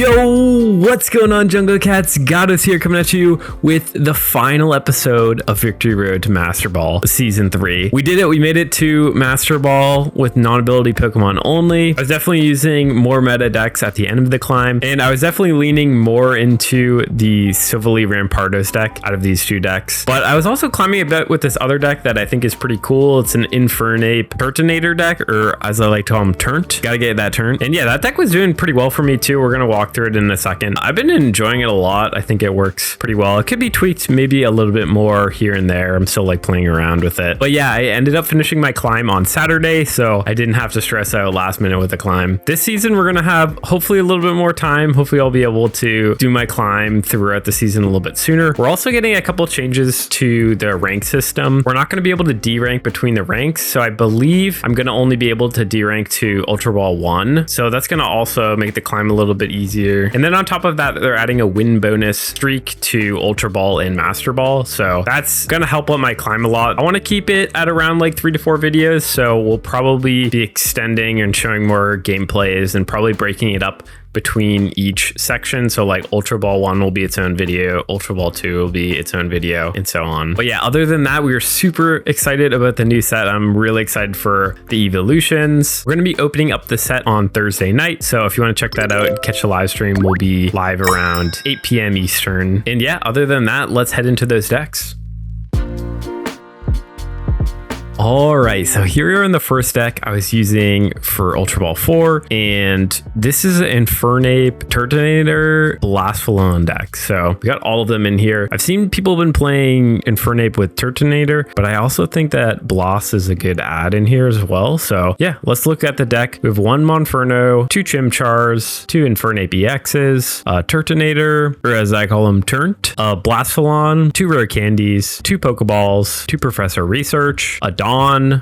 Yo, what's going on, Jungle Cats? Gatos here, coming at you with the final episode of Victory Road to Master Ball Season 3. We did it. We made it to Master Ball with non-ability Pokemon only. I was definitely using more meta decks at the end of the climb, and I was definitely leaning more into the Silvally Rampardos deck out of these two decks. But I was also climbing a bit with this other deck that I think is pretty cool. It's an Infernape Turtinator deck, or as I like to call them, Turnt. Gotta get that Turnt. And yeah, that deck was doing pretty well for me too. We're gonna walk through it in a second. I've been enjoying it a lot. I think it works pretty well. It could be tweaked maybe a little bit more here and there. I'm still like playing around with it. But yeah, I ended up finishing my climb on Saturday, so I didn't have to stress out last minute with the climb. This season, we're gonna have hopefully a little bit more time. Hopefully I'll be able to do my climb throughout the season a little bit sooner. We're also getting a couple changes to the rank system. We're not gonna be able to D-rank between the ranks, so I believe I'm gonna only be able to D-rank to Ultra Ball 1. So that's gonna also make the climb a little bit easier. And then on top of that, they're adding a win bonus streak to Ultra Ball and Master Ball. So that's gonna help out my climb a lot. I want to keep it at around like 3 to 4 videos. So we'll probably be extending and showing more gameplays and probably breaking it up between each section. So like Ultra Ball 1 will be its own video, Ultra Ball 2 will be its own video, and so on. But yeah, other than that, we were super excited about the new set. I'm really excited for the Eeveelutions. We're going to be opening up the set on Thursday night. So if you want to check that out and catch the live stream, we'll be live around 8 p.m. Eastern. And yeah, other than that, let's head into those decks. All right, so here we are in the first deck I was using for Ultra Ball 4, and this is an Infernape Turtinator Blacephalon deck. So we got all of them in here. I've seen people have been playing Infernape with Turtinator, but I also think that Blas is a good add in here as well. So yeah, let's look at the deck. We have 1 Monferno, 2 Chimchars, 2 Infernape EXs, a Turtinator, or as I call them, Turnt, a Blacephalon, 2 Rare Candies, 2 Pokeballs, 2 Professor Research, a Dawn,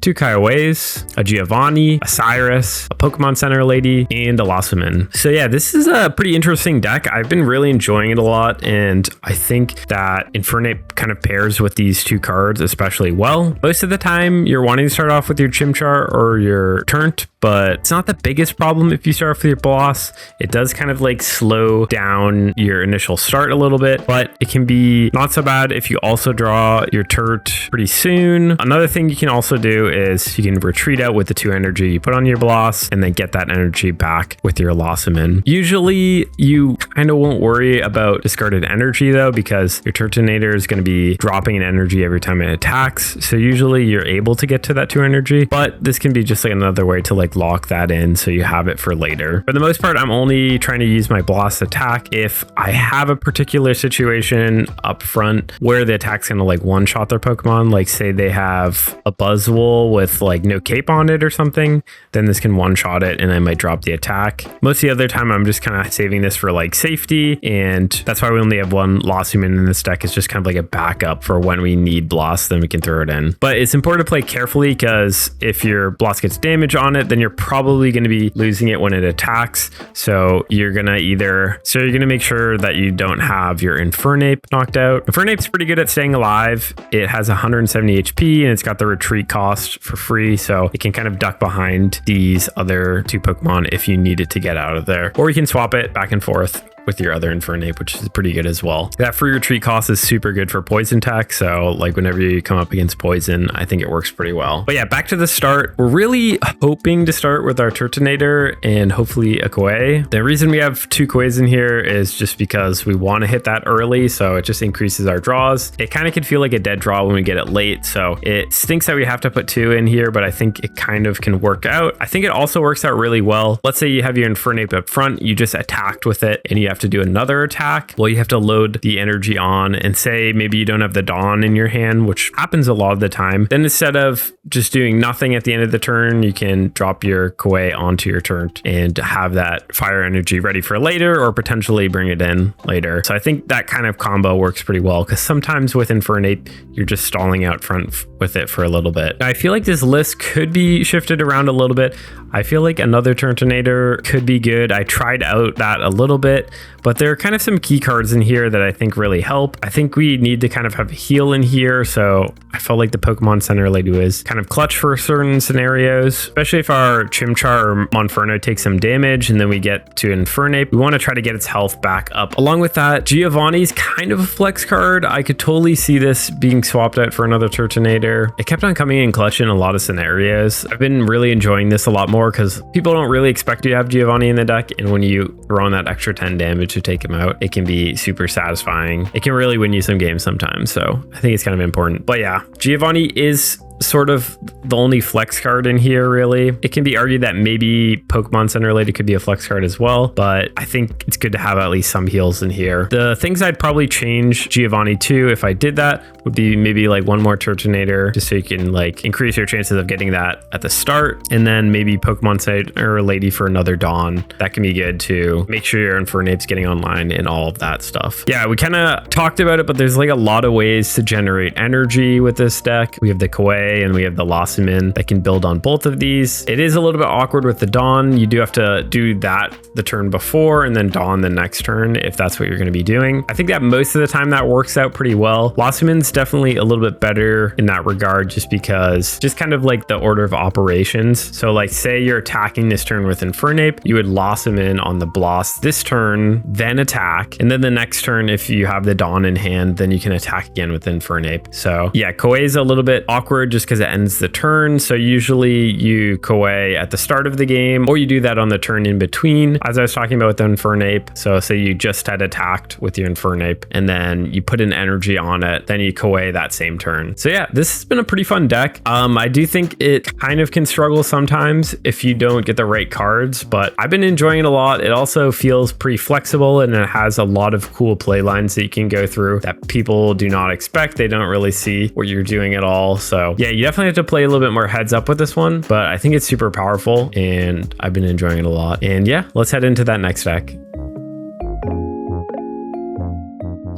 2 Kioways, a Giovanni, a Cyrus, a Pokemon Center Lady, and a Lossaman. So yeah, this is a pretty interesting deck. I've been really enjoying it a lot, and I think that Infernape kind of pairs with these 2 cards especially well. Most of the time, you're wanting to start off with your Chimchar or your Turnt, but it's not the biggest problem if you start off with your Boss. It does kind of like slow down your initial start a little bit, but it can be not so bad if you also draw your Turt pretty soon. Another thing you can also do is you can retreat out with the 2 energy you put on your Boss and then get that energy back with your Lossaman. Usually you kind of won't worry about discarded energy though, because your Turtinator is going to be dropping an energy every time it attacks. So usually you're able to get to that 2 energy, but this can be just like another way to like lock that in so you have it for later. For the most part, I'm only trying to use my Blast attack if I have a particular situation up front where the attack's going to like one-shot their Pokemon. Like say they have a Buzzwole with like no cape on it or something, then this can one-shot it and I might drop the attack. Most of the other time, I'm just kind of saving this for like safety, and that's why we only have 1 Lossaman in this deck. It's just kind of like a backup for when we need Blast, then we can throw it in. But it's important to play carefully, because if your Blast gets damage on it, then you're probably going to be losing it when it attacks. So you're going to make sure that you don't have your Infernape knocked out. Infernape's pretty good at staying alive. It has 170 HP and it's got the retreat cost for free, so it can kind of duck behind these other 2 Pokemon if you need it to get out of there. Or you can swap it back and forth with your other Infernape, which is pretty good as well. That free retreat cost is super good for poison tech, so like whenever you come up against poison, I think it works pretty well. But yeah, back to the start. We're really hoping to start with our Turtinator and hopefully a Kawei. The reason we have 2 Kaways in here is just because we want to hit that early, so it just increases our draws. It kind of can feel like a dead draw when we get it late, so it stinks that we have to put 2 in here, but I think it kind of can work out. I think it also works out really well. Let's say you have your Infernape up front, you just attacked with it and you have to do another attack. Well, you have to load the energy on, and say maybe you don't have the Dawn in your hand, which happens a lot of the time. Then instead of just doing nothing at the end of the turn, you can drop your Kawei onto your turn and have that fire energy ready for later, or potentially bring it in later. So I think that kind of combo works pretty well, because sometimes with Infernape, you're just stalling out front with it for a little bit. I feel like this list could be shifted around a little bit. I feel like another Turtinator could be good. I tried out that a little bit. but there are kind of some key cards in here that I think really help. I think we need to kind of have a heal in here, so I felt like the Pokemon Center Lady was kind of clutch for certain scenarios, especially if our Chimchar or Monferno takes some damage and then we get to Infernape. We want to try to get its health back up. Along with that, Giovanni's kind of a flex card. I could totally see this being swapped out for another Turtinator. It kept on coming in clutch in a lot of scenarios. I've been really enjoying this a lot more because people don't really expect you to have Giovanni in the deck, and when you throw on that extra 10 damage to take him out, it can be super satisfying. It can really win you some games sometimes, so I think it's kind of important. But yeah, Giovanni is sort of the only flex card in here, really. It can be argued that maybe Pokemon Center Lady could be a flex card as well, but I think it's good to have at least some heals in here. The things I'd probably change Giovanni to if I did that would be maybe like one more Turtinator, just so you can like increase your chances of getting that at the start, and then maybe Pokemon Center Lady for another Dawn. That can be good to make sure your Infernape's getting online and all of that stuff. Yeah, we kind of talked about it, but there's like a lot of ways to generate energy with this deck. We have the Kawhi and we have the Lossyman that can build on both of these. It is a little bit awkward with the Dawn. You do have to do that the turn before and then Dawn the next turn if that's what you're going to be doing. I think that most of the time that works out pretty well. Lossyman's definitely a little bit better in that regard, just because just kind of like the order of operations. So like say you're attacking this turn with Infernape, you would Lossyman on the Bloss this turn, then attack, and then the next turn if you have the Dawn in hand, then you can attack again with Infernape. So yeah, Kawhi is a little bit awkward just because it ends the turn. So usually you Kawhi at the start of the game, or you do that on the turn in between, as I was talking about with the Infernape. So say you just had attacked with your Infernape and then you put an energy on it, then you Kawhi that same turn. So yeah, this has been a pretty fun deck. I do think it kind of can struggle sometimes if you don't get the right cards, but I've been enjoying it a lot. It also feels pretty flexible and it has a lot of cool play lines that you can go through that people do not expect. They don't really see what you're doing at all. So yeah, you definitely have to play a little bit more heads up with this one, but I think it's super powerful and I've been enjoying it a lot. And yeah, let's head into that next deck.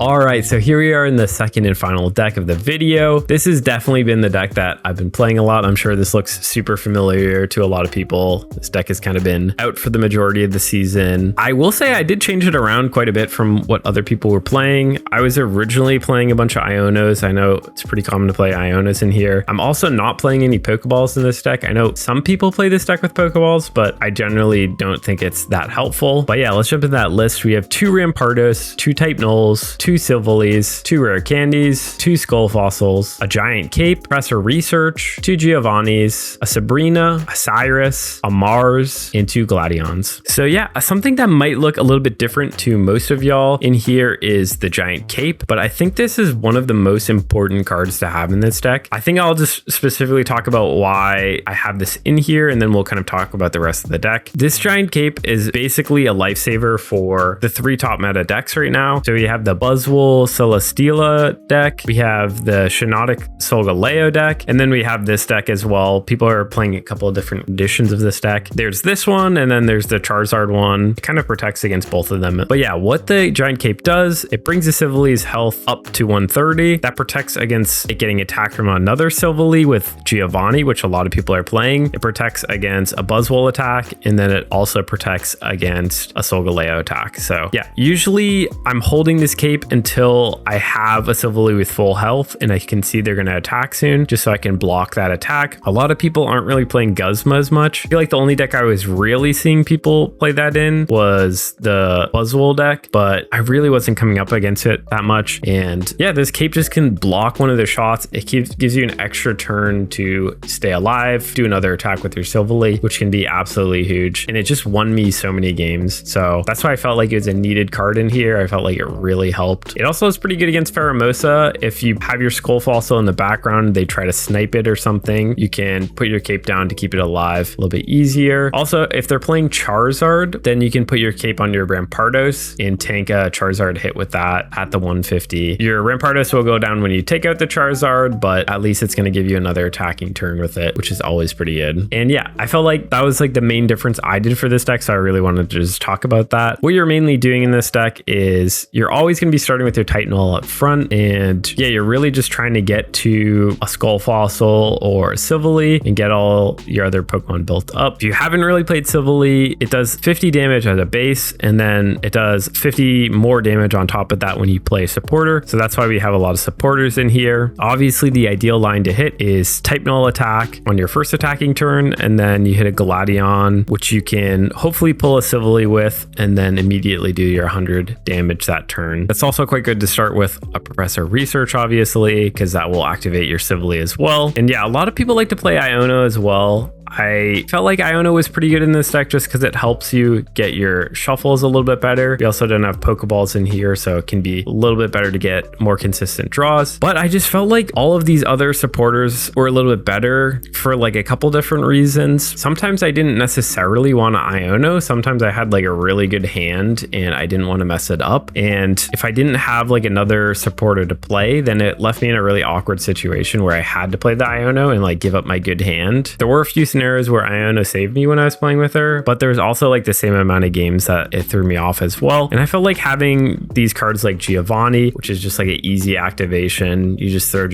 All right, so here we are in the second and final deck of the video. This has definitely been the deck that I've been playing a lot. I'm sure this looks super familiar to a lot of people. This deck has kind of been out for the majority of the season. I will say I did change it around quite a bit from what other people were playing. I was originally playing a bunch of Ionos. I know it's pretty common to play Ionos in here. I'm also not playing any Pokeballs in this deck. I know some people play this deck with Pokeballs, but I generally don't think it's that helpful. But yeah, let's jump into that list. We have 2 Rqampardos, 2 Type Nulls, 2 Silvallys, 2 Rare Candies, 2 Skull Fossils, a Giant Cape, Professor Research, 2 Giovannis, a Sabrina, a Cyrus, a Mars, and 2 Gladions. So yeah, something that might look a little bit different to most of y'all in here is the Giant Cape, but I think this is one of the most important cards to have in this deck. I think I'll just specifically talk about why I have this in here, and then we'll kind of talk about the rest of the deck. This Giant Cape is basically a lifesaver for the 3 top meta decks right now. So we have the Buzzwole Celesteela deck, we have the Shiinotic Solgaleo deck, and then we have this deck as well. People are playing a couple of different editions of this deck. There's this one, and then there's the Charizard one. It kind of protects against both of them. But yeah, what the Giant Cape does, it brings the Silvally's health up to 130. That protects against it getting attacked from another Silvally with Giovanni, which a lot of people are playing. It protects against a Buzzwole attack, and then it also protects against a Solgaleo attack. So yeah, usually I'm holding this cape until I have a Silvally with full health and I can see they're going to attack soon, just so I can block that attack. A lot of people aren't really playing Guzma as much. I feel like the only deck I was really seeing people play that in was the Buzzwole deck, but I really wasn't coming up against it that much. And yeah, this cape just can block one of their shots. It gives you an extra turn to stay alive, do another attack with your Silvally, which can be absolutely huge. And it just won me so many games. So that's why I felt like it was a needed card in here. I felt like it really helped. It also is pretty good against Pheromosa. If you have your Skull Fossil in the background, they try to snipe it or something, you can put your cape down to keep it alive a little bit easier. Also, if they're playing Charizard, then you can put your cape on your Rqampardos and tank a Charizard hit with that at the 150. Your Rqampardos will go down when you take out the Charizard, but at least it's going to give you another attacking turn with it, which is always pretty good. And yeah, I felt like that was like the main difference I did for this deck, so I really wanted to just talk about that. What you're mainly doing in this deck is you're always going to be starting with your Titanol up front, and yeah, you're really just trying to get to a Skull Fossil or Silvally and get all your other Pokemon built up. If you haven't really played Silvally, it does 50 damage as a base, and then it does 50 more damage on top of that when you play supporter. So that's why we have a lot of supporters in here. Obviously, the ideal line to hit is Type Null attack on your first attacking turn, and then you hit a Gladion, which you can hopefully pull a Silvally with, and then immediately do your 100 damage that turn. That's also quite good to start with a Professor Research, obviously, because that will activate your Silvally as well. And yeah, a lot of people like to play Iono as well. I felt like Iono was pretty good in this deck just because it helps you get your shuffles a little bit better. We also don't have Pokeballs in here, so it can be a little bit better to get more consistent draws. But I just felt like all of these other supporters were a little bit better for like a couple different reasons. Sometimes I didn't necessarily want to Iono. Sometimes I had like a really good hand and I didn't want to mess it up. And if I didn't have like another supporter to play, then it left me in a really awkward situation where I had to play the Iono and like give up my good hand. There were a few scenarios where Iono saved me when I was playing with her, but there was also like the same amount of games that it threw me off as well. And I felt like having these cards like Giovanni, which is just like an easy activation, you just throw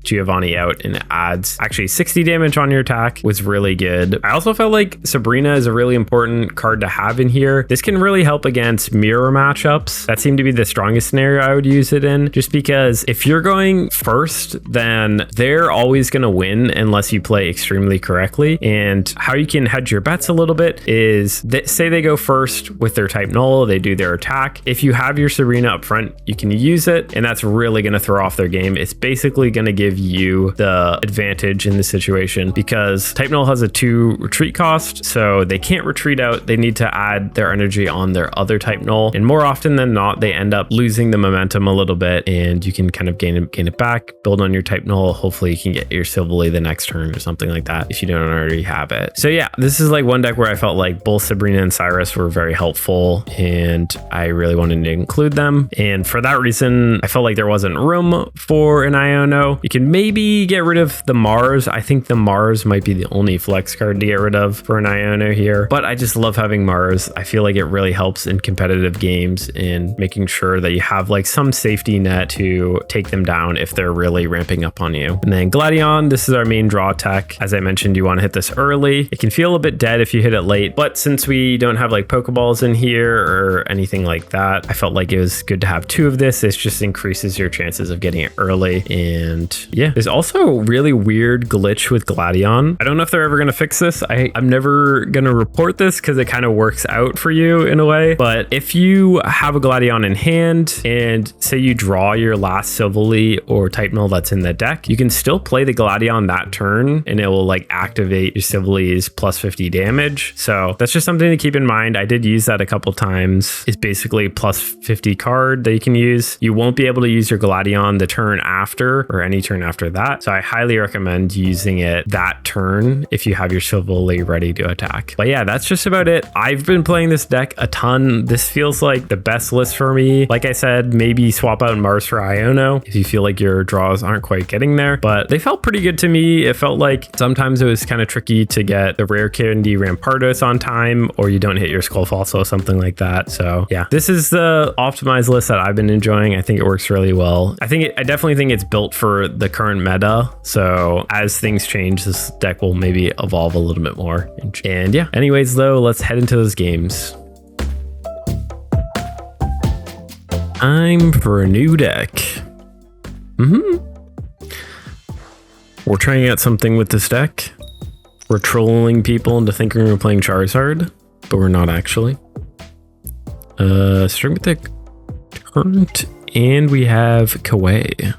Giovanni out and it adds actually 60 damage on your attack, was really good. I also felt like Sabrina is a really important card to have in here. This can really help against mirror matchups. That seemed to be the strongest scenario I would use it in, just because if you're going first, then they're always going to win unless you play extremely correctly. And how you can hedge your bets a little bit is that say they go first with their Type Null, they do their attack. If you have your Sabrina up front, you can use it, and that's really going to throw off their game. It's basically going to give you the advantage in this situation because Type Null has a 2 retreat cost, so they can't retreat out. They need to add their energy on their other Type Null, and more often than not, they end up losing the momentum a little bit, and you can kind of gain it back, build on your Type Null. Hopefully you can get your Silvally the next turn or something like that if you don't already have it. So yeah, this is like one deck where I felt like both Sabrina and Cyrus were very helpful, and I really wanted to include them. And for that reason, I felt like there wasn't room for an Iono. You can maybe get rid of the Mars. I think the Mars might be the only flex card to get rid of for an Iono here, but I just love having Mars. I feel like it really helps in competitive games in making sure that you have like some safety net to take them down if they're really ramping up on you. And then Gladion, this is our main draw tech. As I mentioned, you want to hit this early. It can feel a bit dead if you hit it late, but since we don't have like Pokeballs in here or anything like that, I felt like it was good to have 2 of this. This just increases your chances of getting it early. And yeah, there's also a really weird glitch with Gladion. I don't know if they're ever going to fix this. I'm never going to report this because it kind of works out for you in a way. But if you have a Gladion in hand and say you draw your last Silvally or Type Null that's in the deck, you can still play the Gladion that turn and it will like activate your Silvally's plus 50 damage. So that's just something to keep in mind. I did use that a couple times. It's basically plus 50 card that you can use. You won't be able to use your Gladion the turn after or any turn after that. So I highly recommend using it that turn if you have your Silvally ready to attack. But yeah, that's just about it. I've been playing this deck a ton. This feels like the best list for me. Like I said, maybe swap out Mars for Iono if you feel like your draws aren't quite getting there, but they felt pretty good to me. It felt like sometimes it was kind of tricky to get the rare candy Rqampardos on time, or you don't hit your Skull Fossil or something like that. So yeah, this is the optimized list that I've been enjoying. I think it works really well. I definitely think it's built for the current meta. So as things change, this deck will maybe evolve a little bit more. And yeah, anyways though, let's head into those games. Time for a new deck. We're trying out something with this deck. We're trolling people into thinking we're playing Charizard, but we're not actually. Starting with the current, and we have Kawaii.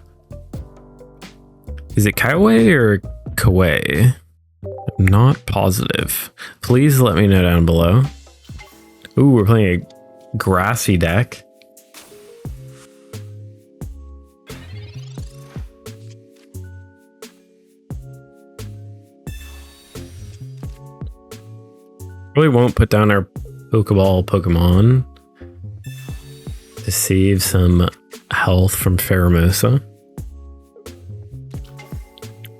Is it Kawaii or Kawaii? I'm not positive. Please let me know down below. Ooh, we're playing a grassy deck. Probably won't put down our Pokeball Pokemon to save some health from Pheromosa.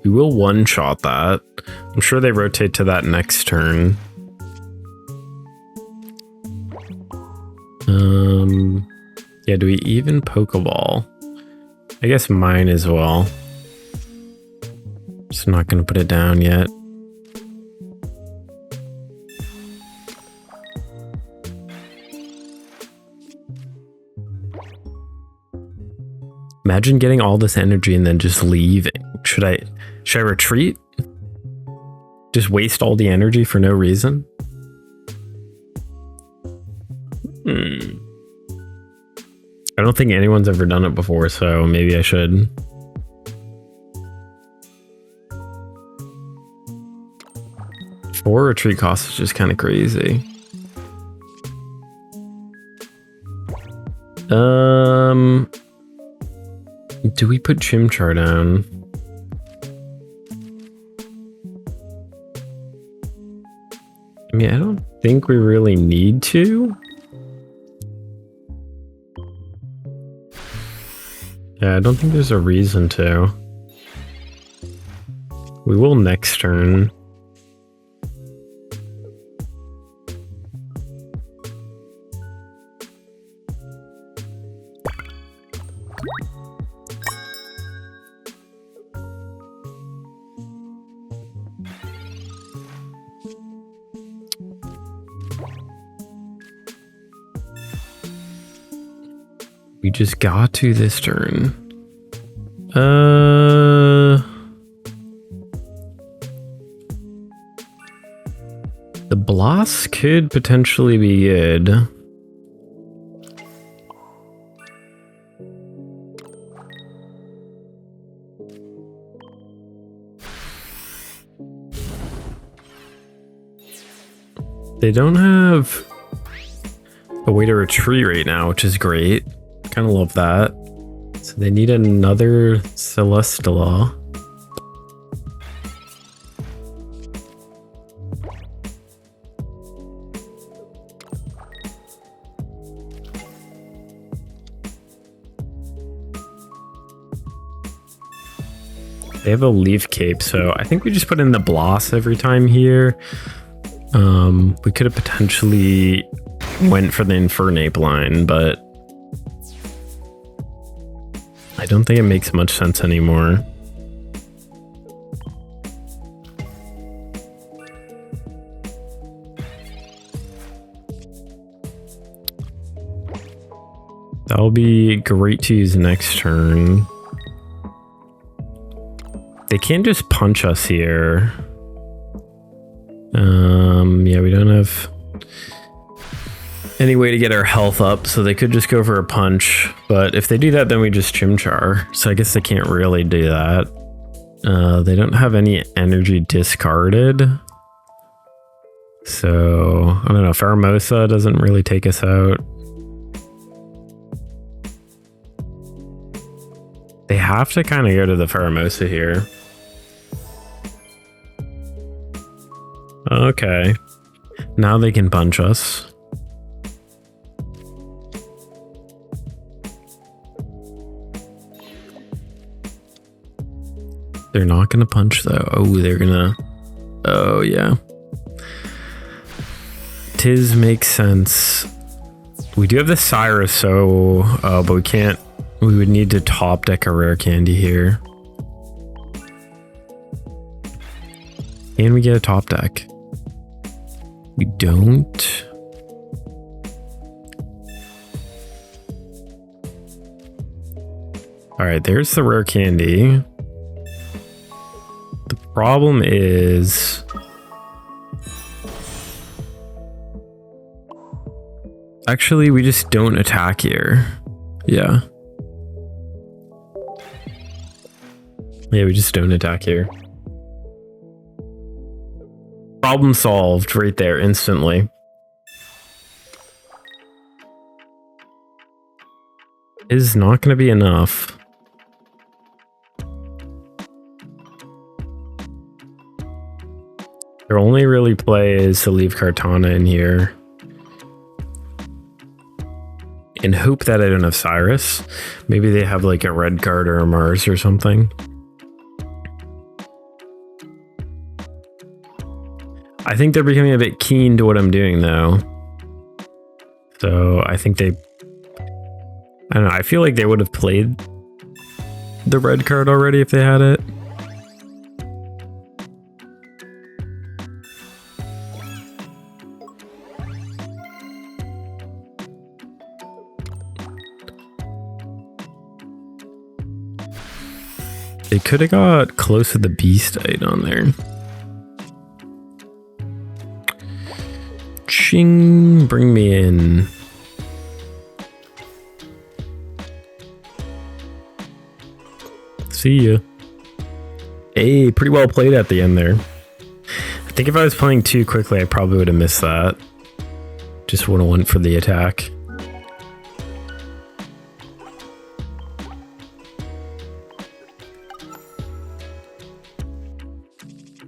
We will one-shot that. I'm sure they rotate to that next turn. Yeah, do we even Pokeball? I guess mine as well. Just not going to put it down yet. Imagine getting all this energy and then just leaving. Should I retreat? Just waste all the energy for no reason? I don't think anyone's ever done it before, so maybe I should. Four retreat costs is just kind of crazy. Do we put Chimchar down? I mean, I don't think we really need to. Yeah, I don't think there's a reason to. We will next turn. We just got to this turn. The Bloss could potentially be good. They don't have a way to retreat right now, which is great. Kind of love that. So they need another Celesteela. They have a Leaf Cape, so I think we just put in the Bloss every time here. We could have potentially went for the Infernape line, but I don't think it makes much sense anymore. That'll be great to use next turn. They can't just punch us here. Yeah, we don't have any way to get our health up, so they could just go for a punch. But if they do that, then we just Chimchar. So I guess they can't really do that. They don't have any energy discarded. So, I don't know, Pheromosa doesn't really take us out. They have to kind of go to the Pheromosa here. Okay. Now they can punch us. They're not going to punch though. Oh, they're going to... Oh, yeah. Tiz makes sense. We do have the Cyrus, so... but we can't... We would need to top deck a rare candy here. Can we get a top deck? We don't. All right, there's the rare candy. The problem is... Actually, we just don't attack here. Yeah. Yeah, we just don't attack here. Problem solved right there instantly. Is not going to be enough. Their only really play is to leave Kartana in here. And hope that I don't have Cyrus. Maybe they have like a red card or a Mars or something. I think they're becoming a bit keen to what I'm doing though. So I think they I don't know. I feel like they would have played the red card already if they had it. They could have got close to the Beastite on there. Ching, bring me in. See ya. Hey, pretty well played at the end there. I think if I was playing too quickly, I probably would have missed that. Just would have went for the attack.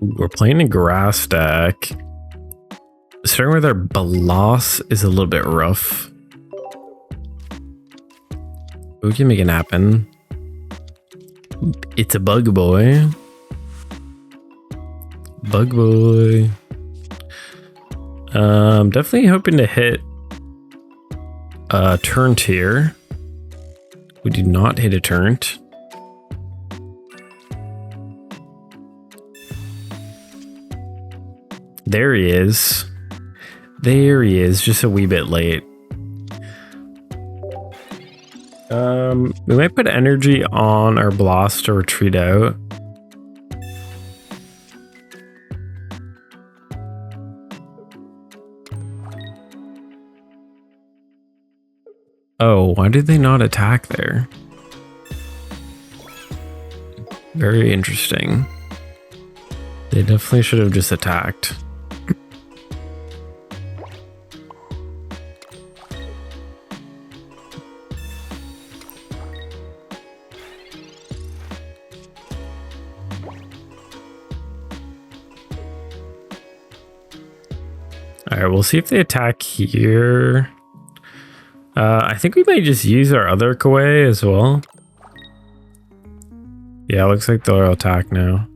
Ooh, we're playing a grass deck. Starting with our Bolas is a little bit rough. We can make it happen. It's a bug boy. Bug boy. Definitely hoping to hit a turnt here. We did not hit a turnt. There he is. There he is, just a wee bit late. We might put energy on our Bolas to retreat out. Oh, why did they not attack there? Very interesting. They definitely should have just attacked. All right, we'll see if they attack here. I think we might just use our other Kawaii as well. Yeah, looks like they'll attack now.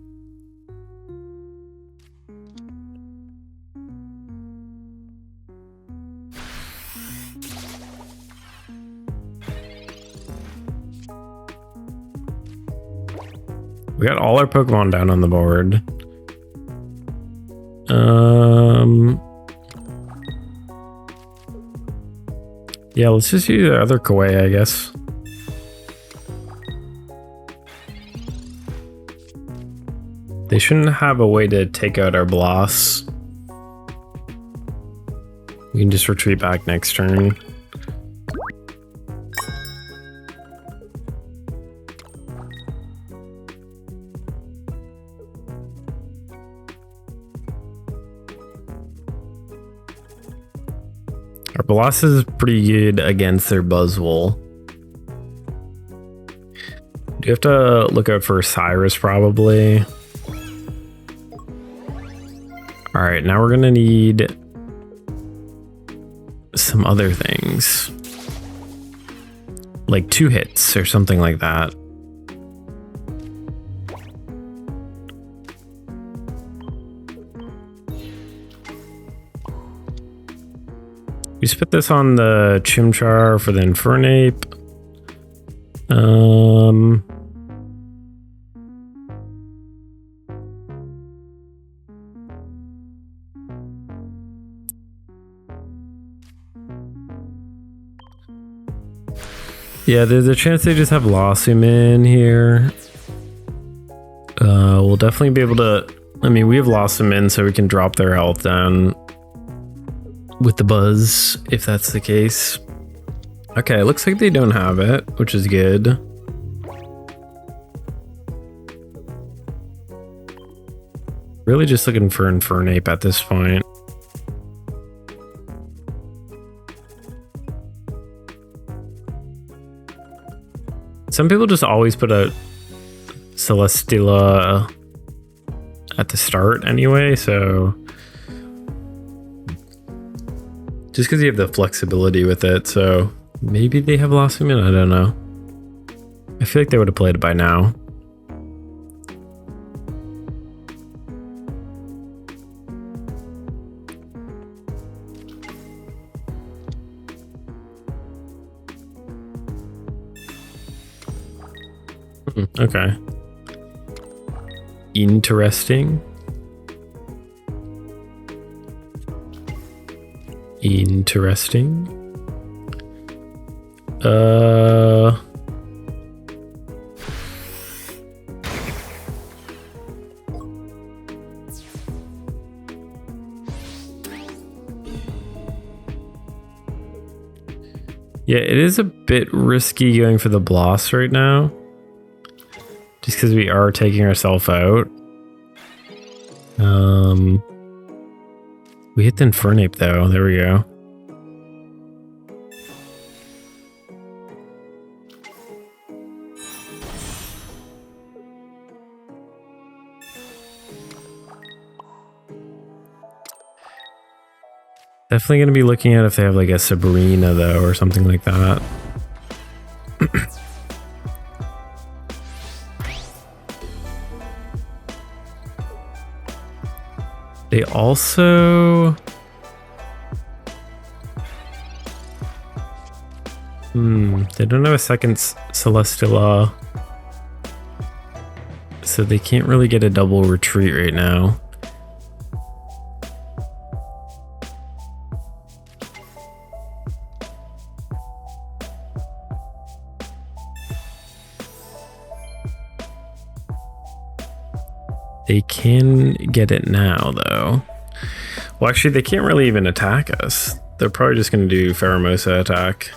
We got all our Pokemon down on the board. Yeah, let's just use the other Kawaii, I guess. They shouldn't have a way to take out our Bolas. We can just retreat back next turn. Our Bolas is pretty good against their Buzzwole. Do you have to look out for Cyrus probably? All right, now we're gonna need some other things. Like 2 hits or something like that. We just put this on the Chimchar for the Infernape. Yeah, there's a chance they just have Lossum in here. We'll definitely be able to... I mean, we have Lossum in, so we can drop their health down with the Buzz, if that's the case. Okay, it looks like they don't have it, which is good. Really just looking for Infernape at this point. Some people just always put a Celesteela at the start anyway, so just because you have the flexibility with it, so maybe they have Lossum in, I don't know. I feel like they would have played it by now. Okay. Interesting. Interesting. Yeah, it is a bit risky going for the Bloss right now. Just because we are taking ourselves out. We hit the Infernape though. There we go. Definitely going to be looking at if they have like a Sabrina though or something like that. They also... they don't have a second Celesteela. So they can't really get a double retreat right now. They can get it now, though. Well, actually, they can't really even attack us. They're probably just going to do Pheromosa attack.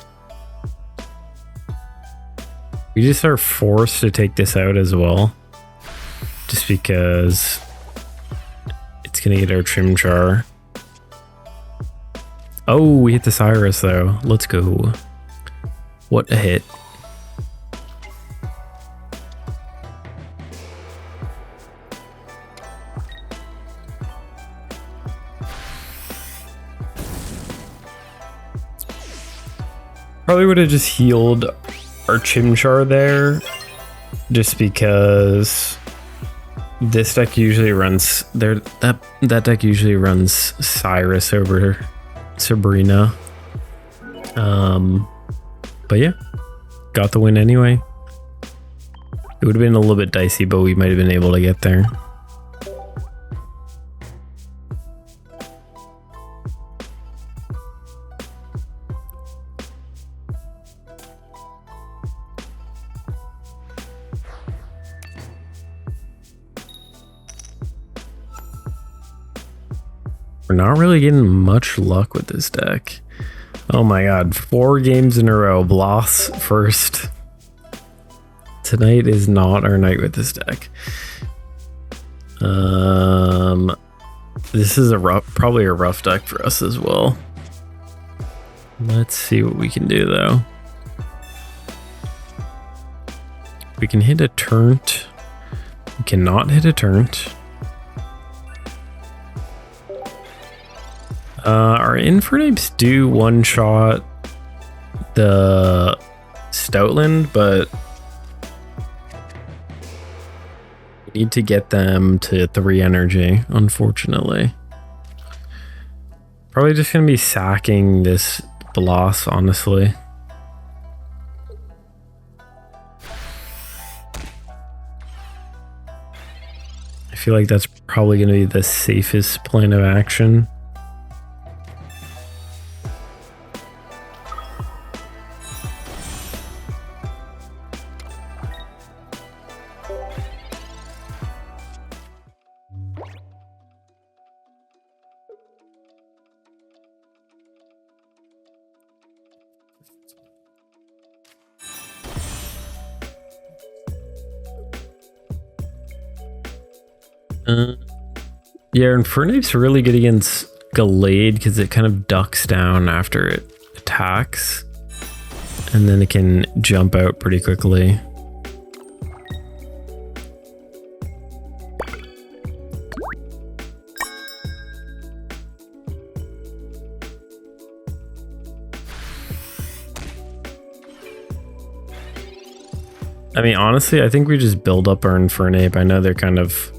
We just are forced to take this out as well. Just because it's going to get our Chimchar. Oh, we hit the Cyrus, though. Let's go. What a hit. Probably would have just healed our Chimchar there, just because this deck usually runs that deck usually runs Cyrus over Sabrina. But yeah, got the win anyway. It would have been a little bit dicey, but we might have been able to get there. We're not really getting much luck with this deck. Oh my god, 4 games in a row. Bloss first. Tonight is not our night with this deck. This is probably a rough deck for us as well. Let's see what we can do though. We can hit a Turnt. We cannot hit a Turnt. Our Infernapes do one-shot the Stoutland, but we need to get them to 3 energy, unfortunately. Probably just going to be sacking this Bloss, honestly. I feel like that's probably going to be the safest plan of action. Yeah, Infernape's really good against Gallade because it kind of ducks down after it attacks. And then it can jump out pretty quickly. I mean, honestly, I think we just build up our Infernape. I know they're kind of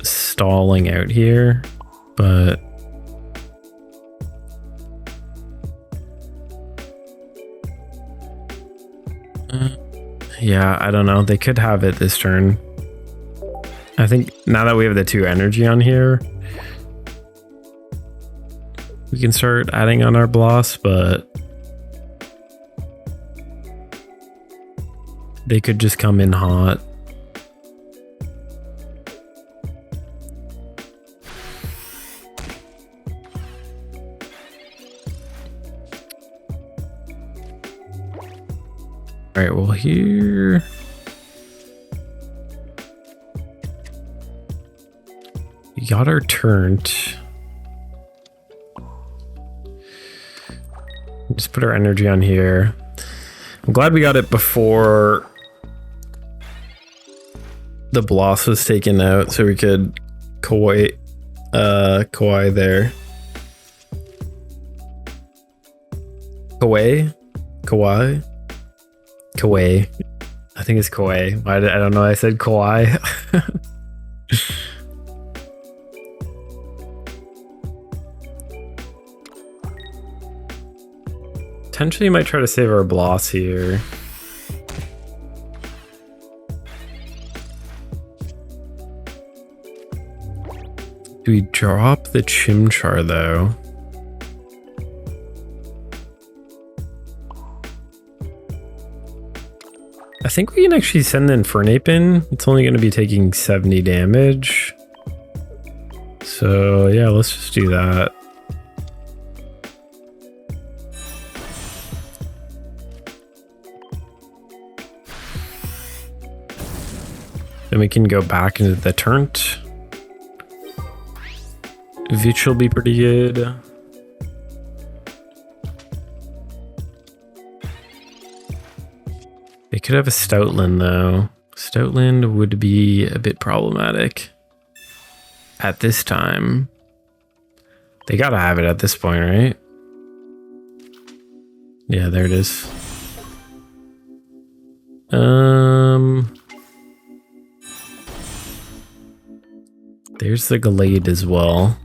stalling out here, but Yeah, I don't know. They could have it this turn. I think now that we have the 2 energy on here, we can start adding on our Bloss, but they could just come in hot. All right, well here, we got our turnt. Just put our energy on here. I'm glad we got it before the Bloss was taken out, so we could Kawhi there. Kawhi. I think it's Kawhi. I don't know. I said Kawhi. Potentially might try to save our Bloss here. Do we drop the Chimchar though? I think we can actually send the Infernape in. It's only going to be taking 70 damage. So yeah, let's just do that. Then we can go back into the turnt, which will be pretty good. They could have a Stoutland though. Stoutland would be a bit problematic at this time. They gotta have it at this point, right? Yeah, there it is. There's the Glade as well.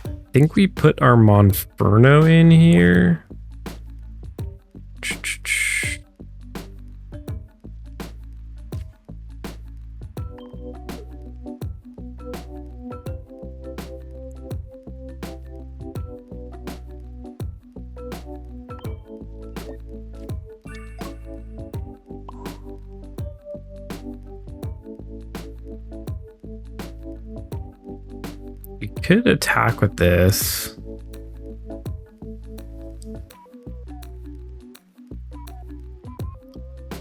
I think we put our Monferno in here. We could attack with this.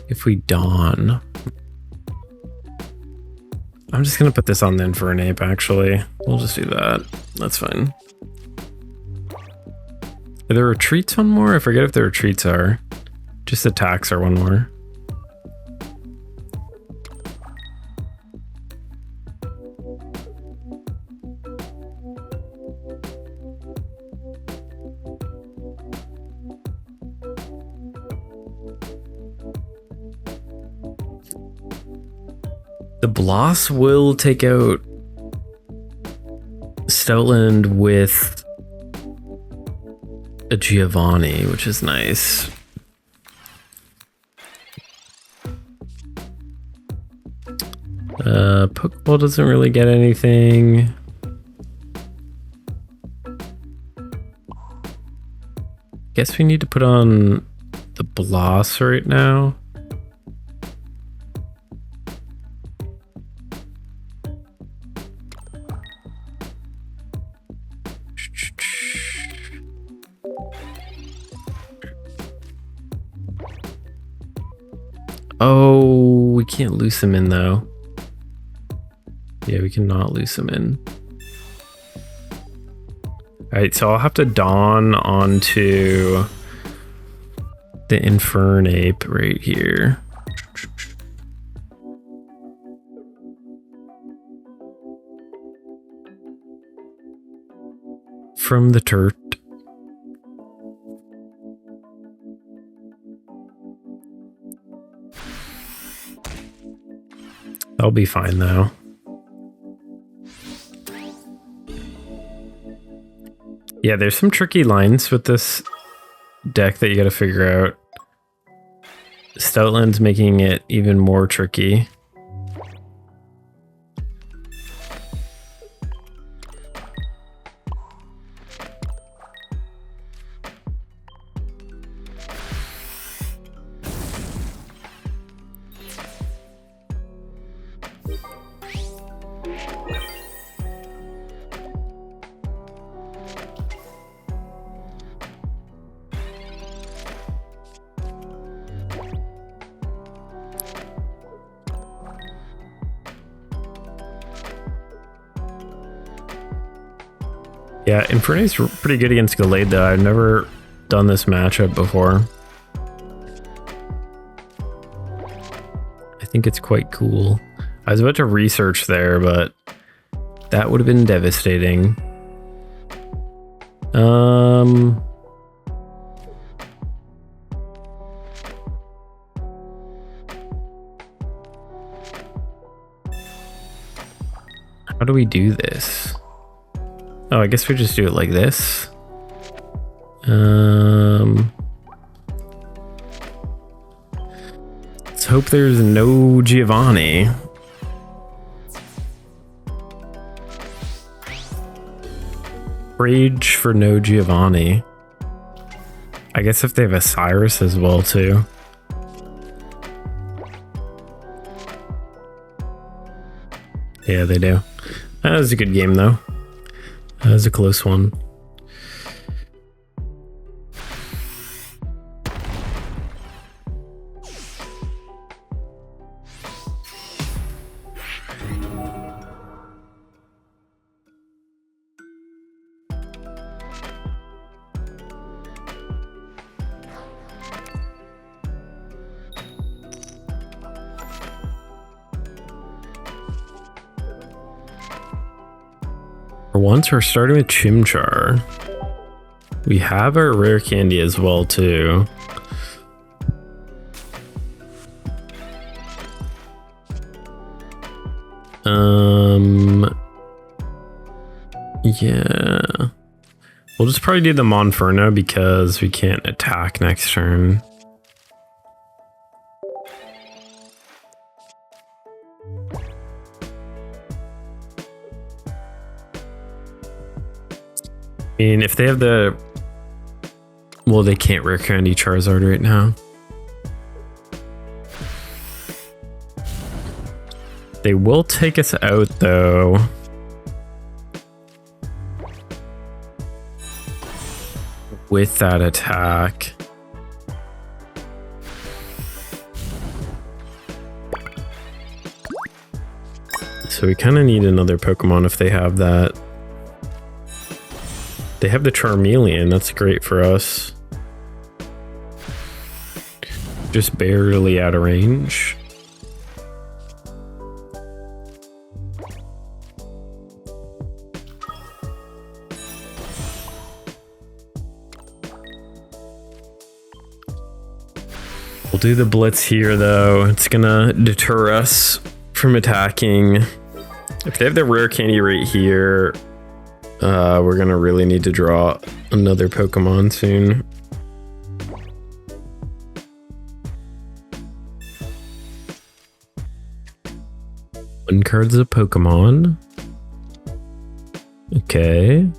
If we Dawn. I'm just going to put this on the Infernape, actually. We'll just do that. That's fine. Are there retreats one more? I forget if the retreats are. Just attacks are one more. The Bloss will take out Stoutland with a Giovanni, which is nice. Pokeball doesn't really get anything. Guess we need to put on the Bloss right now. Oh, we can't loose him in though. Yeah, we cannot loose him in. Alright, so I'll have to Dawn onto the Infernape right here. From the Turt. That'll be fine though. Yeah, there's some tricky lines with this deck that you got to figure out. Stoutland's making it even more tricky. Yeah, Infernape's pretty good against Gallade though. I've never done this matchup before. I think it's quite cool. I was about to research there, but that would have been devastating. How do we do this? Oh, I guess we just do it like this. Let's hope there's no Giovanni. Rage for no Giovanni. I guess if they have a Cyrus as well too. Yeah, they do. That was a good game though. That was a close one. For once, we're starting with Chimchar. We have our rare candy as well, too. Yeah. We'll just probably do the Monferno because we can't attack next turn. I mean, if they have the... Well, they can't rare candy Charizard right now. They will take us out, though. With that attack. So we kind of need another Pokemon if they have that. They have the Charmeleon, that's great for us. Just barely out of range. We'll do the Blitz here though. It's gonna deter us from attacking. If they have the rare candy right here, we're gonna really need to draw another Pokemon soon. One card's a Pokemon. Okay.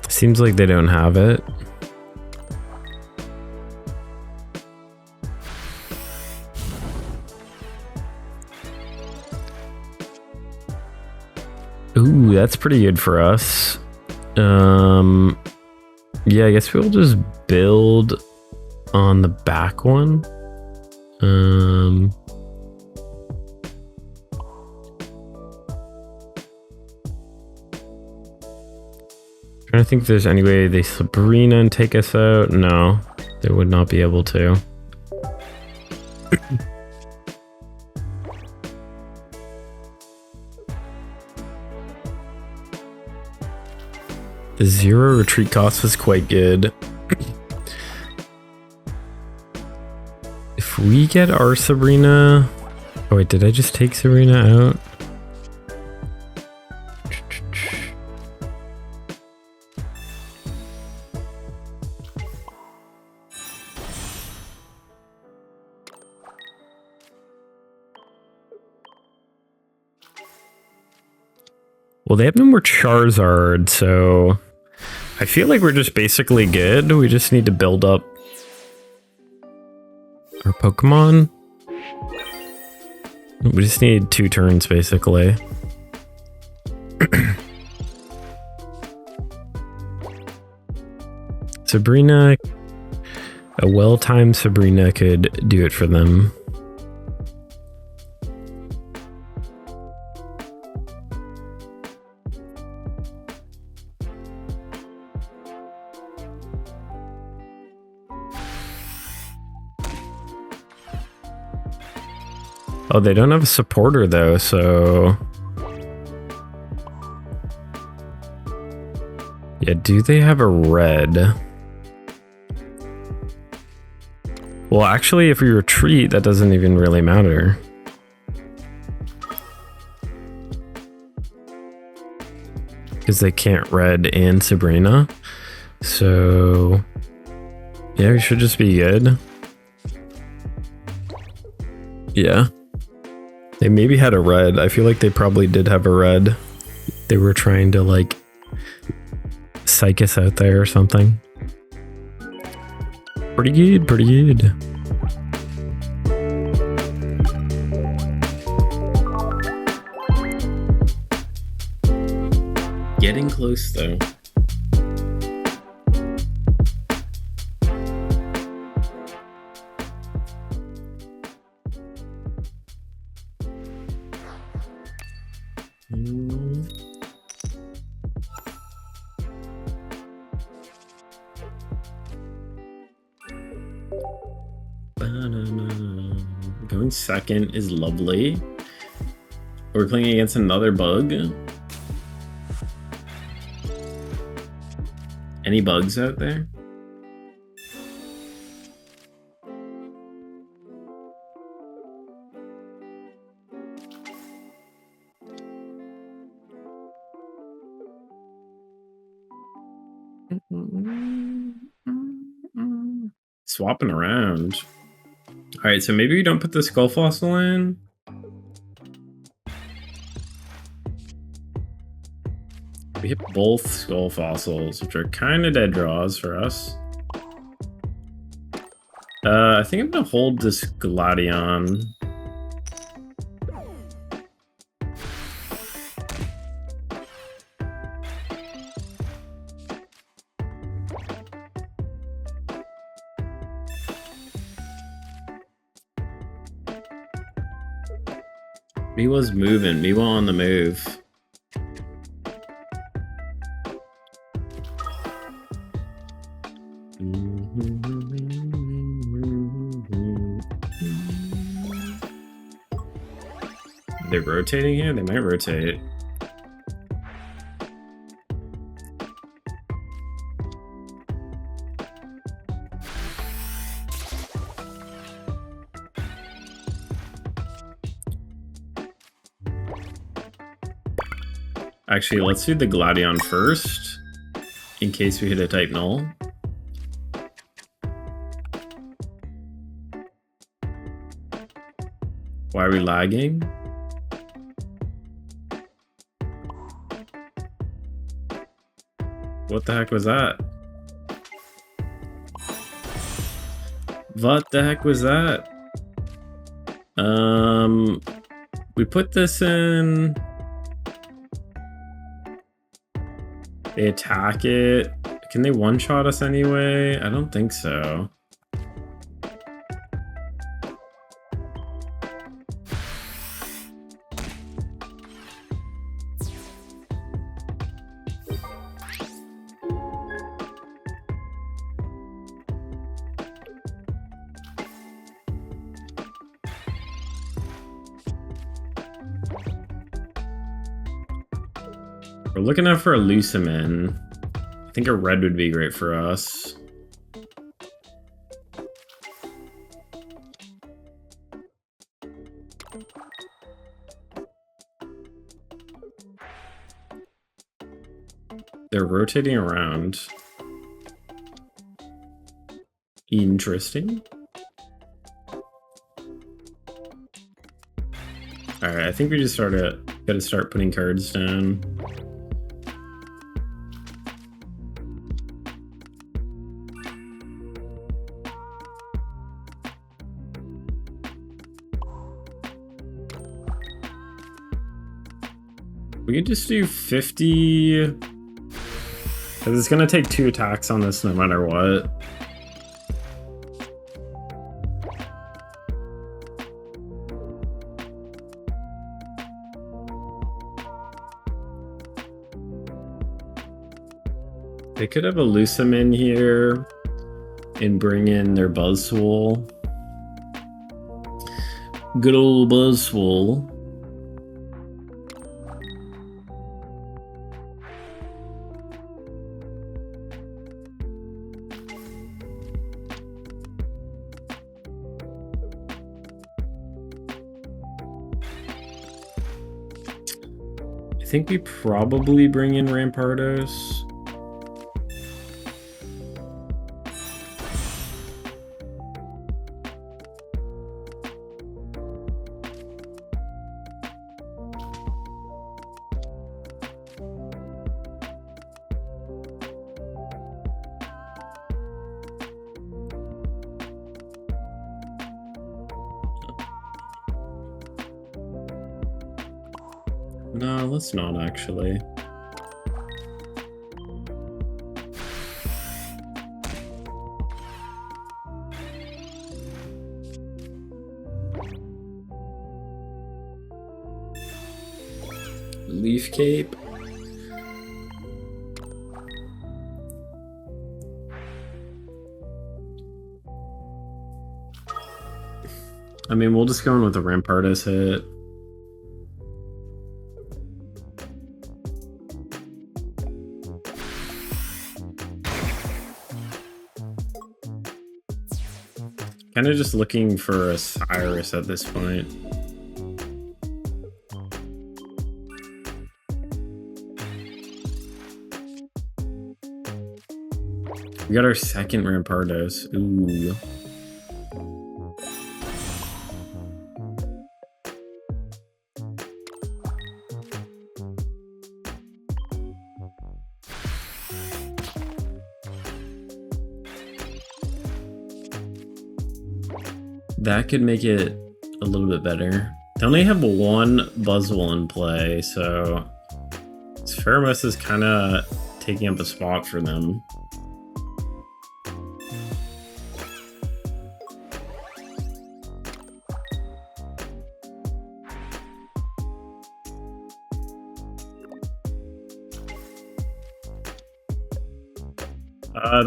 Seems like they don't have it. Ooh, that's pretty good for us. Yeah, I guess we'll just build on the back one. Trying to think if there's any way they Sabrina and take us out. No, they would not be able to. The 0 retreat cost was quite good. If we get our Sabrina? Oh wait, did I just take Sabrina out? Well, they have no more Charizard, so I feel like we're just basically good. We just need to build up our Pokemon. We just need 2 turns, basically. Sabrina, a well-timed Sabrina could do it for them. Oh, they don't have a supporter though, so... Yeah, do they have a red? Well, actually, if we retreat, that doesn't even really matter. Because they can't red and Sabrina. So... yeah, we should just be good. Yeah. They maybe had a red. I feel like they probably did have a red. They were trying to like psych us out there or something. Pretty good, pretty good. Getting close though. Going second is lovely. We're playing against another bug. Any bugs out there? Swapping around. All right, so maybe we don't put the skull fossil in. We hit both skull fossils, which are kind of dead draws for us. I think I'm gonna hold this Gladion. Miwa's moving. Miwa on the move. They're rotating here? They might rotate. Actually, let's do the Gladion first, in case we hit a type null. Why are we lagging? What the heck was that? What the heck was that? We put this in... They attack it. Can they one-shot us anyway? I don't think so. We're looking out for a Lucimin. I think a red would be great for us. They're rotating around. Interesting. Alright, I think we just gotta start putting cards down. We could just do 50, because it's gonna take 2 attacks on this no matter what. They could have a Lucem in here and bring in their Buzzwole. Good old Buzzwole. I think we probably bring in Rampardos. No, let's not actually. Leaf Cape. I mean, we'll just go in with the Rampardos hit. Kind of just looking for a Cyrus at this point. We got our second Rampardos. Ooh. That could make it a little bit better. They only have one Buzzwole in play, so Pheromosa is kind of taking up a spot for them.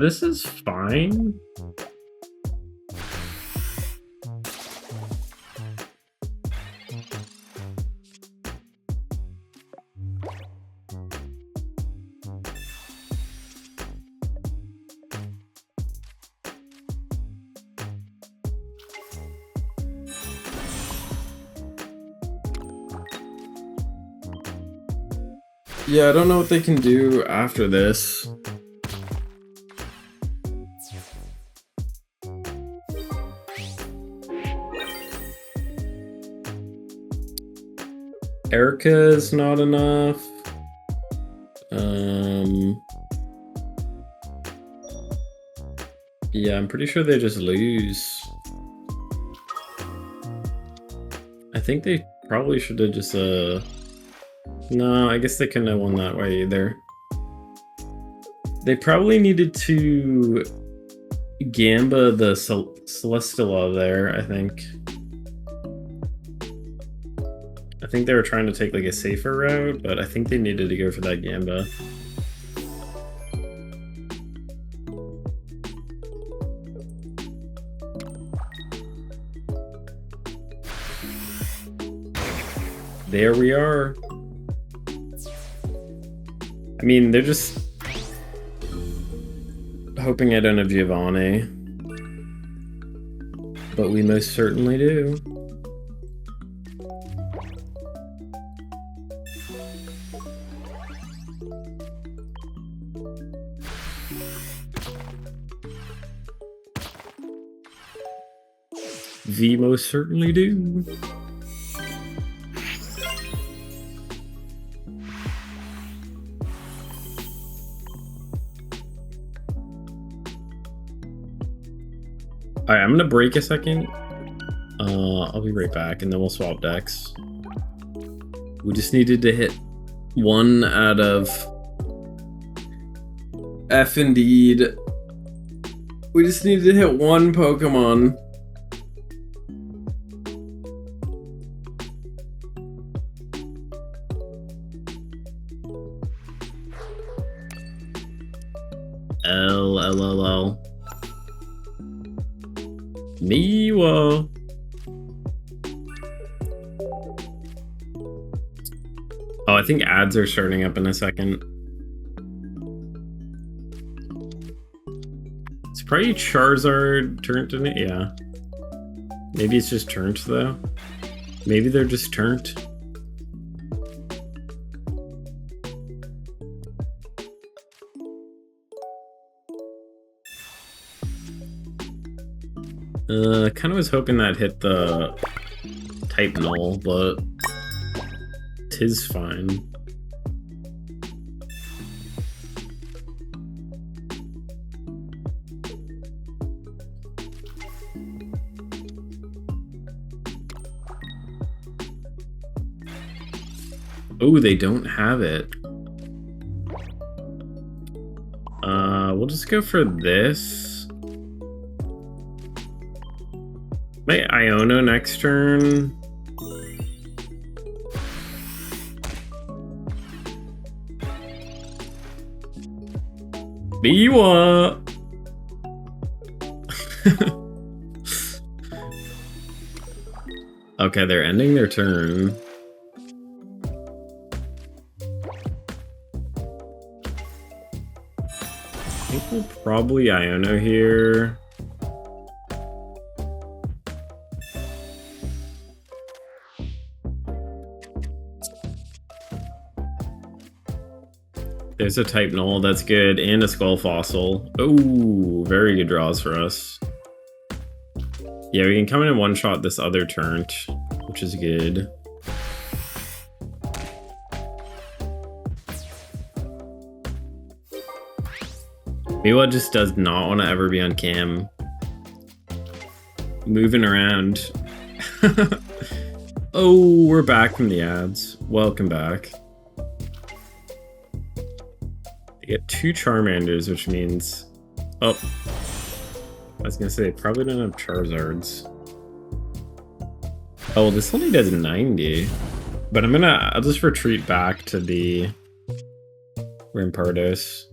This is fine. Yeah, I don't know what they can do after this. Erica is not enough. Yeah, I'm pretty sure they just lose. I think they probably should have just no, I guess they couldn't have won that way either. They probably needed to Gamba the Celesteela there, I think. I think they were trying to take like a safer route, but I think they needed to go for that Gamba. There we are. I mean, they're just hoping I don't have Giovanni, but we most certainly do. V most certainly do. Alright, I'm gonna break a second. I'll be right back, and then we'll swap decks. We just needed to hit one out of F indeed. We just needed to hit one Pokemon. L. Miwa. Oh, I think ads are starting up in a second. It's probably Charizard Turtinape. Yeah. Maybe it's just turned though. Maybe they're just turned. Kind of was hoping that hit the type null, but tis fine. Oh, they don't have it. We'll just go for this. May Iono next turn. Biwa. Okay, they're ending their turn. I think we'll probably Iono here. There's a type null, that's good, and a skull fossil. Oh, very good draws for us. Yeah, we can come in and one-shot this other turn, which is good. Miwa just does not want to ever be on cam. Moving around. Oh, we're back from the ads. Welcome back. They get 2 Charmanders, which means... Oh. I was gonna say, they probably don't have Charizards. Oh, well, this only does 90. But I'll just retreat back to the Rqampardos.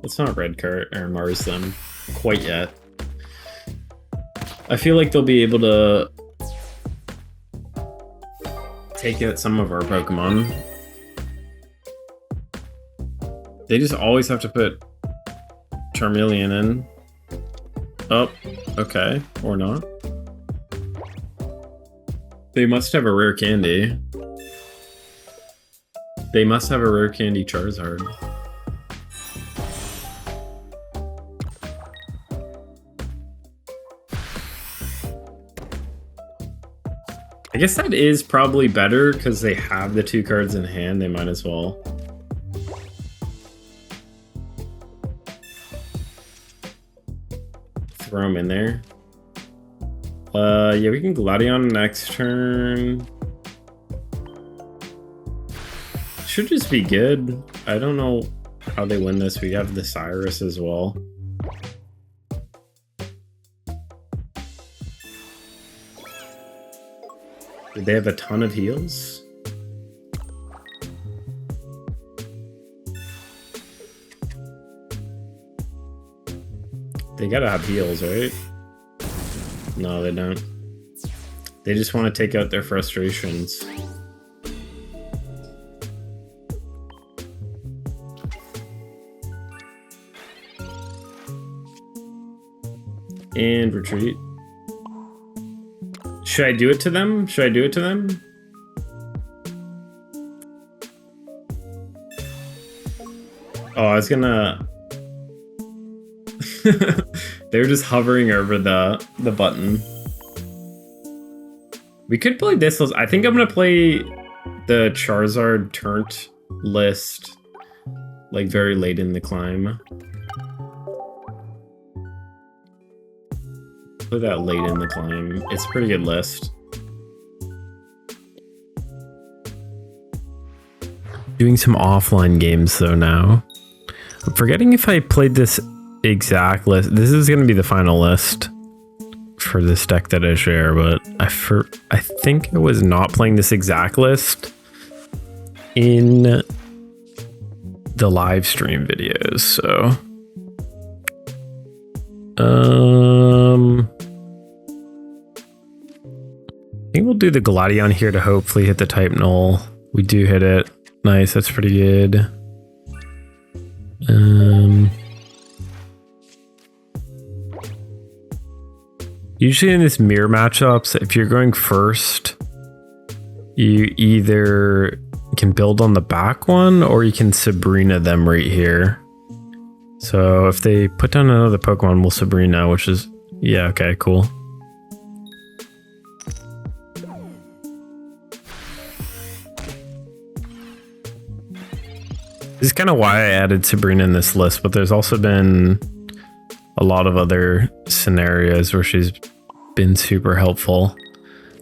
Let's not red card or Mars them quite yet. I feel like they'll be able to take out some of our Pokemon. They just always have to put Charmeleon in. Oh, okay, or not. They must have a rare candy. They must have a rare candy Charizard. I guess that is probably better because they have the 2 cards in hand, they might as well. Throw them in there. Yeah, we can Gladion next turn. Should just be good. I don't know how they win this. We have the Cyrus as well. Did they have a ton of heals? They gotta have heals, right? No, they don't. They just want to take out their frustrations. And retreat. Should I do it to them? Should I do it to them? Oh, I was gonna... They're just hovering over the button. We could play this list. I think I'm gonna play the Charizard Turnt list like very late in the climb. Play that late in the climb. It's a pretty good list. Doing some offline games though now. I'm forgetting if I played this exact list. This is going to be the final list for this deck that I share, but I think I was not playing this exact list in the live stream videos. So, I think we'll do the Gladion here to hopefully hit the type null. We do hit it. Nice, that's pretty good. Usually in this mirror matchups, if you're going first, you either can build on the back one or you can Sabrina them right here. So if they put down another Pokemon, we'll Sabrina, which is, yeah, okay, cool. This is kind of why I added Sabrina in this list, but there's also been a lot of other scenarios where she's been super helpful.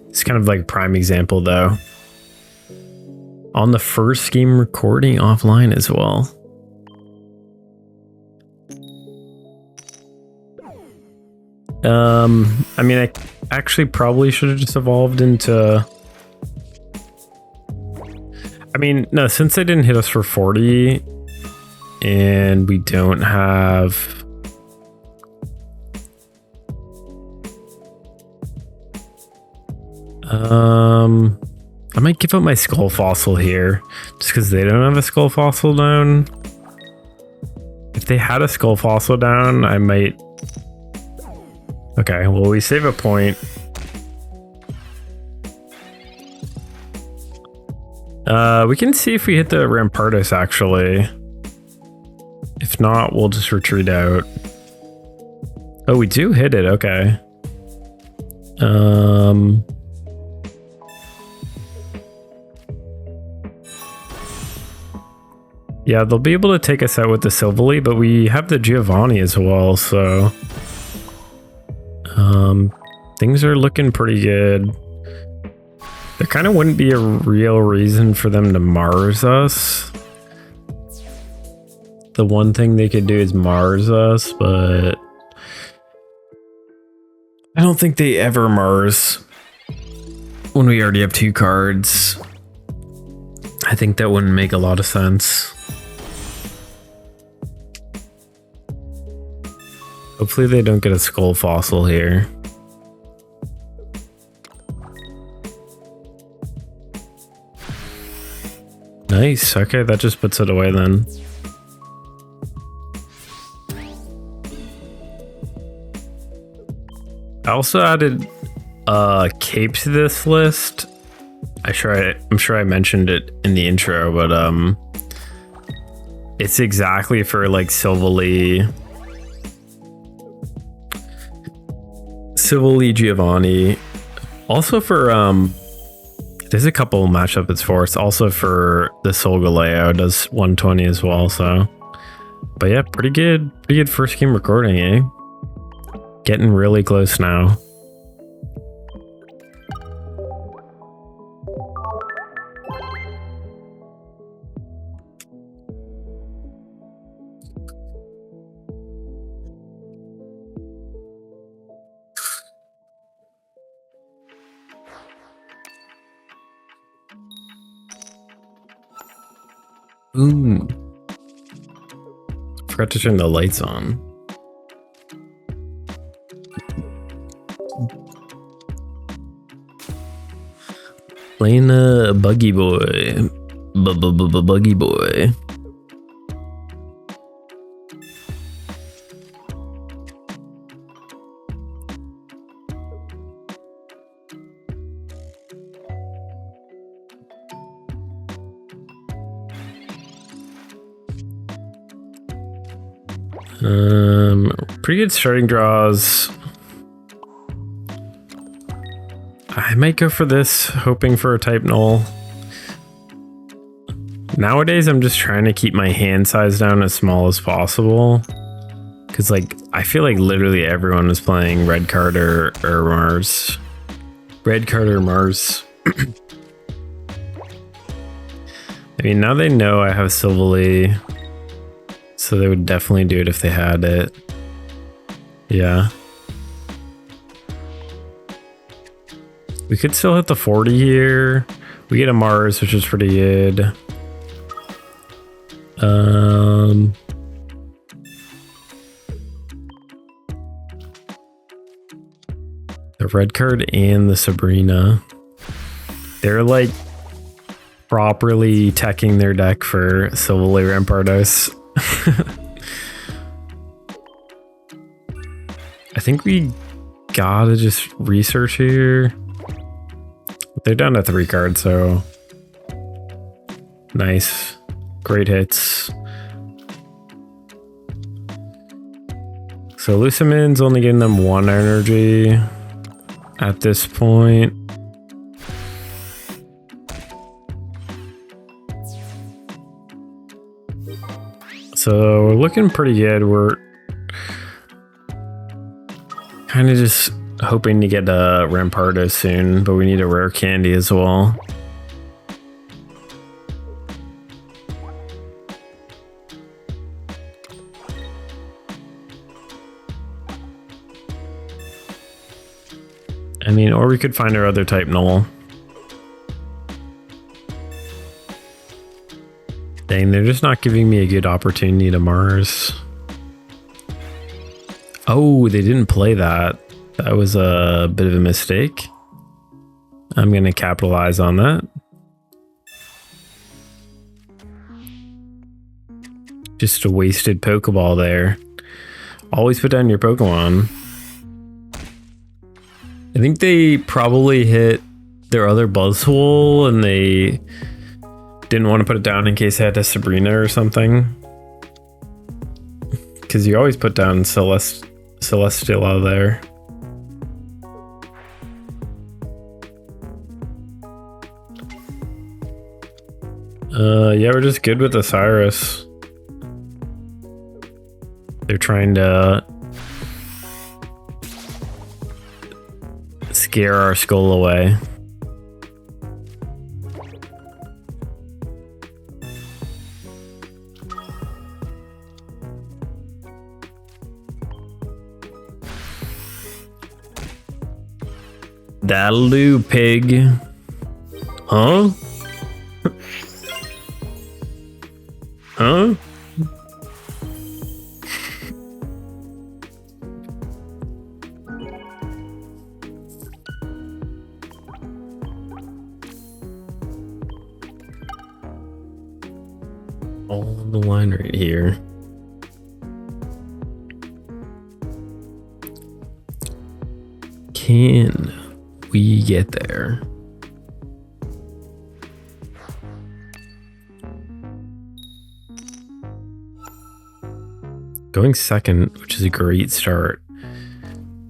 It's kind of like a prime example though. On the first game recording offline as well. I mean, I actually probably should have just evolved into... I mean, no, since they didn't hit us for 40 and we don't have... I might give up my Skull Fossil here just because they don't have a Skull Fossil down. If they had a Skull Fossil down, I might... Okay, well, we save a point. We can see if we hit the Rqampardos actually. If not, we'll just retreat out. Oh, we do hit it, okay. Yeah, they'll be able to take us out with the Silvally, but we have the Giovanni as well, so... things are looking pretty good. There kind of wouldn't be a real reason for them to Mars us. The one thing they could do is Mars us, but... I don't think they ever Mars when we already have 2 cards. I think that wouldn't make a lot of sense. Hopefully they don't get a Skull Fossil here. Nice, okay, that just puts it away then. I also added Cape to this list. I'm sure I mentioned it in the intro, but it's exactly for like Silvally Giovanni. Also for there's a couple matchup it's for. It's also for the Solgaleo, does 120 as well, so. But yeah, pretty good first game recording, eh? Getting really close now. Ooh. Forgot to turn the lights on. Playing a Buggy Boy. Buggy Boy. Pretty good starting draws. I might go for this, hoping for a type null. Nowadays, I'm just trying to keep my hand size down as small as possible. Because, like, I feel like literally everyone is playing red card or Mars. Red card or Mars. I mean, now they know I have Silvally, so they would definitely do it if they had it. Yeah. We could still hit the 40 here. We get a Mars, which is pretty good. The red card and the Sabrina. They're like properly teching their deck for Silvally Rampardos. I think we gotta just research here. They're down to 3 cards, so nice. Great hits. So Lucimin's only getting them 1 energy at this point. So we're looking pretty good. We're kind of just hoping to get a Rqampardos soon, but we need a rare candy as well. I mean, or we could find our other type null. Dang, they're just not giving me a good opportunity to Mars. Oh, they didn't play that. That was a bit of a mistake. I'm going to capitalize on that. Just a wasted Pokeball there. Always put down your Pokemon. I think they probably hit their other Buzzwole and they didn't want to put it down in case they had a Sabrina or something. Because you always put down Celestial out there. Yeah, we're just good with Osiris. They're trying to scare our skull away. That'll do, pig. Huh? Huh? All on the line right here. Can we get there? Going second, which is a great start.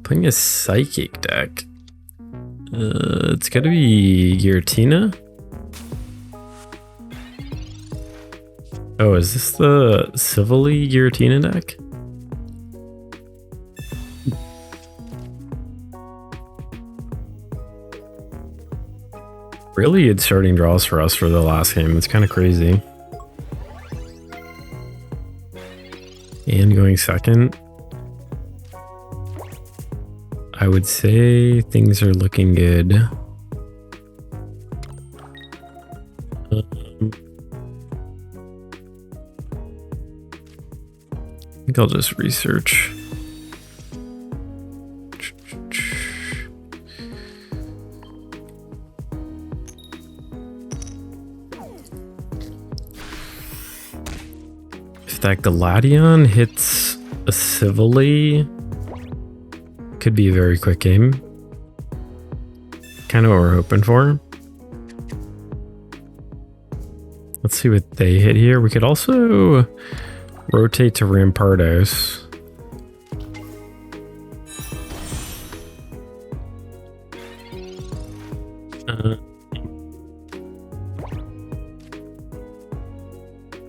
Playing a psychic deck. It's gotta be Giratina. Oh, is this the Silvally Giratina deck? Really good starting draws for us for the last game. It's kind of crazy. And going second, I would say things are looking good. I think I'll just research. If that Galadion hits a Silvally, could be a very quick game. Kind of what we're hoping for. Let's see what they hit here. We could also rotate to Rqampardos.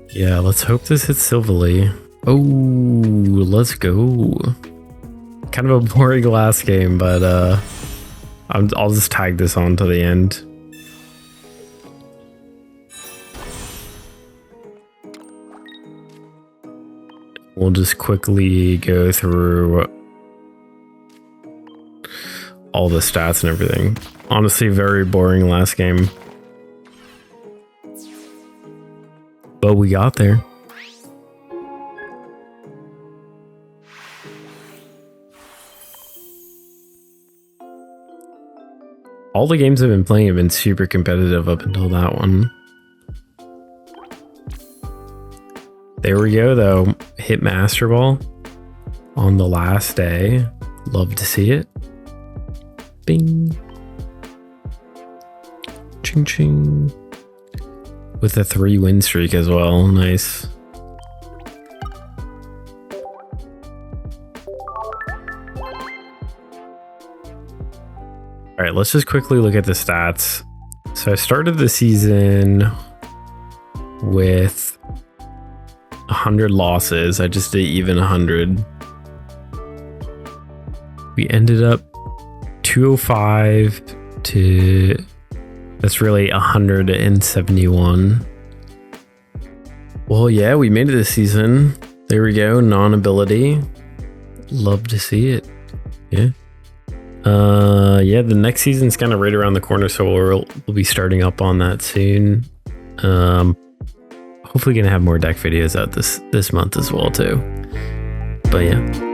Yeah, let's hope this hits Silvally. Oh, let's go. Kind of a boring last game, but I'll just tag this on to the end. We'll just quickly go through all the stats and everything. Honestly, very boring last game. But we got there. All the games I've been playing have been super competitive up until that one. There we go, though. Hit Master Ball on the last day. Love to see it. Bing. Ching ching. With a 3-win streak as well. Nice. All right, let's just quickly look at the stats. So I started the season with 100 losses. I just did even 100. We ended up 205 to... That's really 171. Well, yeah, we made it this season. There we go, non-ability. Love to see it. Yeah. Yeah, the next season's kind of right around the corner, so we'll be starting up on that soon. Hopefully gonna have more deck videos out this month as well too. But yeah.